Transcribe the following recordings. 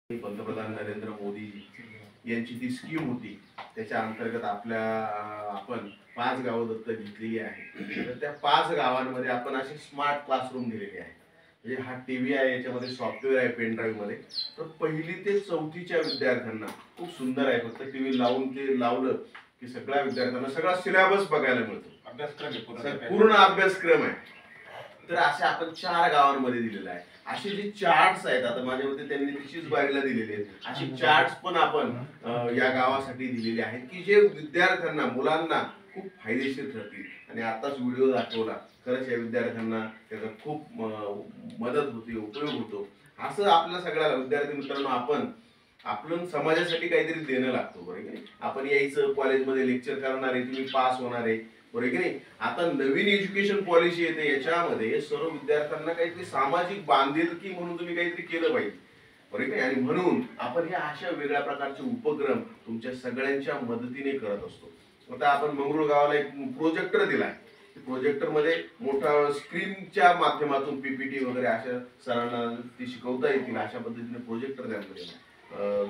पंतप्रधान नरेंद्र मोदी यांची ती स्कीम होती, त्याच्या अंतर्गत आपण 5 गावं दत्तक घेतलेली आहे. तर त्या 5 गावांमध्ये आपण असे स्मार्ट क्लासरूम दिलेले आहे. म्हणजे हा टीव्ही आहे, याच्यामध्ये सॉफ्टवेअर आहे पेन ड्राईव्ह मध्ये. तर 1ली ते 4थीच्या विद्यार्थ्यांना खूप सुंदर आहे. फक्त टीव्ही लावून ते लावलं की सगळ्या विद्यार्थ्यांना सगळा सिलेबस बघायला मिळतो. पूर्ण अभ्यासक्रम आहे. तर असे आपण 4 गावांमध्ये दिलेला आहे. असे जे चार्ट्स आहेत, आता माझ्या मते त्यांनी तशीच बारीला दिलेले आहेत. असे चार्ट्स पण आपण या गावासाठी दिलेले आहेत की जे विद्यार्थ्यांना मुलांना खूप फायदेशीर ठरतील. आणि आताच व्हिडिओ दाखवला, खरंच या विद्यार्थ्यांना त्याचा खूप मदत होते, उपयोग होतो. असं आपल्या सगळ्या विद्यार्थी मित्रांनो आपण समाजासाठी काहीतरी देणं लागतो, बरोबर की नाही? आपण यायचं कॉलेजमध्ये लेक्चर करणार आहे, तुम्ही पास होणार आहे, बरोबर की नाही? आता नवीन एज्युकेशन पॉलिसी येते, याच्यामध्ये सर्व विद्यार्थ्यांना काहीतरी सामाजिक बांधिलकी म्हणून तुम्ही काहीतरी केलं पाहिजे, बरोबर की नाही? आणि म्हणून आपण हे अशा वेगळ्या प्रकारचे उपक्रम तुमच्या सगळ्यांच्या मदतीने करत असतो. आता आपण मंगरुळ गावाला एक प्रोजेक्टर दिलाय. प्रोजेक्टर मध्ये मोठा स्क्रीनच्या माध्यमातून पीपीटी वगैरे अशा सरांना ते शिकवता येतील अशा पद्धतीने प्रोजेक्टर द्यायला दिले.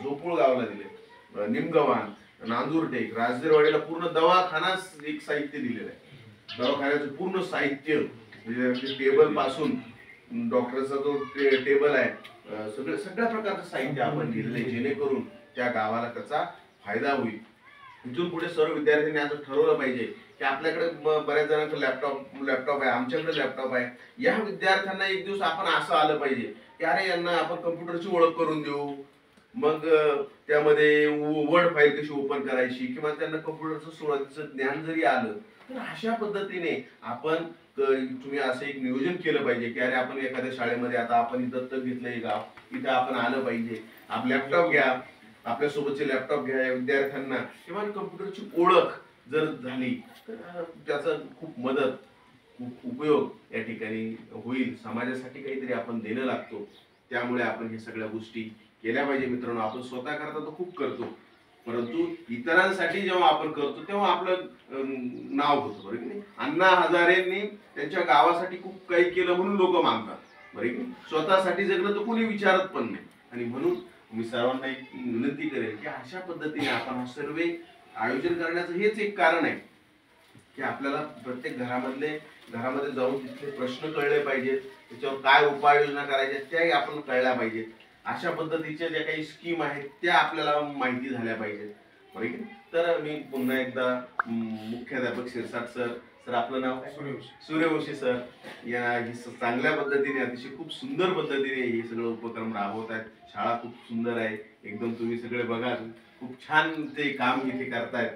जोपूळ गावाला दिले, निमगव्हाण, नांदुरटेक, राजदेरवाडीला पूर्ण दवाखानाच एक साहित्य दिलेलं आहे. दवाखान्याचं पूर्ण साहित्य म्हणजे टेबल पासून डॉक्टरचा जो टेबल आहे, सगळ्या प्रकारचं साहित्य आपण दिलेलं आहे, जेणेकरून त्या गावाला त्याचा फायदा होईल. इथून पुढे सर्व विद्यार्थ्यांनी असं ठरवलं पाहिजे की आपल्याकडे बऱ्याच जणांकडे लॅपटॉप आहे, आमच्याकडे लॅपटॉप आहे. या विद्यार्थ्यांना एक दिवस आपण असं आलं पाहिजे की अरे यांना आपण कम्प्युटरची ओळख करून देऊ. मग त्यामध्ये वर्ड फाईल कशी ओपन करायची किंवा त्यांना कम्प्युटरचं सुरुवातीचं ज्ञान जरी आलं तर अशा पद्धतीने आपण तुम्ही असं एक नियोजन केलं पाहिजे की अरे आपण एखाद्या शाळेमध्ये आता आपण दत्तक घेतलंय गाव, इथं आपण आलं पाहिजे. आप लॅपटॉप घ्या, आपल्यासोबतचे लॅपटॉप घ्या, या विद्यार्थ्यांना किंवा कम्प्युटरची ओळख जर झाली तर त्याचा खूप मदत, खूप उपयोग या ठिकाणी होईल. समाजासाठी काहीतरी आपण देणं लागतो, त्यामुळे आपण हे सगळ्या गोष्टी केल्या पाहिजे. मित्रांनो, आपण स्वतः करता तर खूप करतो, परंतु इतरांसाठी जेव्हा आपण करतो तेव्हा आपलं नाव होतं, बरोबर की नाही? अण्णा हजारेंनी त्यांच्या गावासाठी खूप काही केलं म्हणून लोक मानतात, बरोबर की नाही? स्वतःसाठी जगलं तर कोणी विचारत पण नाही. आणि म्हणून मी सर्वांना एक विनंती करेन की अशा पद्धतीने आपण हा सर्वे आयोजन करण्याचं हेच एक कारण आहे की आपल्याला प्रत्येक घरामध्ये जाऊन तिथले प्रश्न कळले पाहिजेत, त्याच्यावर काय उपाययोजना करायच्या त्याही आपण कळल्या पाहिजेत. अशा पद्धतीच्या ज्या काही स्कीम आहेत त्या आपल्याला माहिती झाल्या पाहिजेत, बरोबर की? तर मी पुन्हा एकदा मुख्याध्यापक शिरसाट सर आपलं नाव सूर्यवंशी सर या चांगल्या पद्धतीने, अतिशय खूप सुंदर पद्धतीने हे सगळं उपक्रम राबवत आहेत. शाळा खूप सुंदर आहे एकदम, तुम्ही सगळे बघा, खूप छान ते काम इथे करतायत.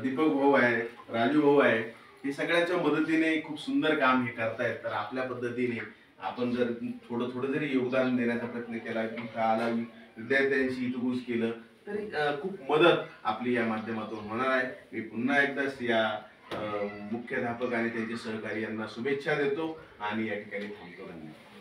दीपक भाऊ आहे, राजू भाऊ आहे, हे सगळ्यांच्या मदतीने खूप सुंदर काम हे करतायत. तर आपल्या पद्धतीने आपण जर थोडं जरी योगदान देण्याचा प्रयत्न केला की काळाला विद्यार्थ्यांशी हितगुज केलं तरी खूप मदत आपली या माध्यमातून होणार आहे. मी पुन्हा एकदा या मुख्याध्यापक आणि त्यांचे सहकारी यांना शुभेच्छा देतो आणि या ठिकाणी थांबतो. धन्यवाद.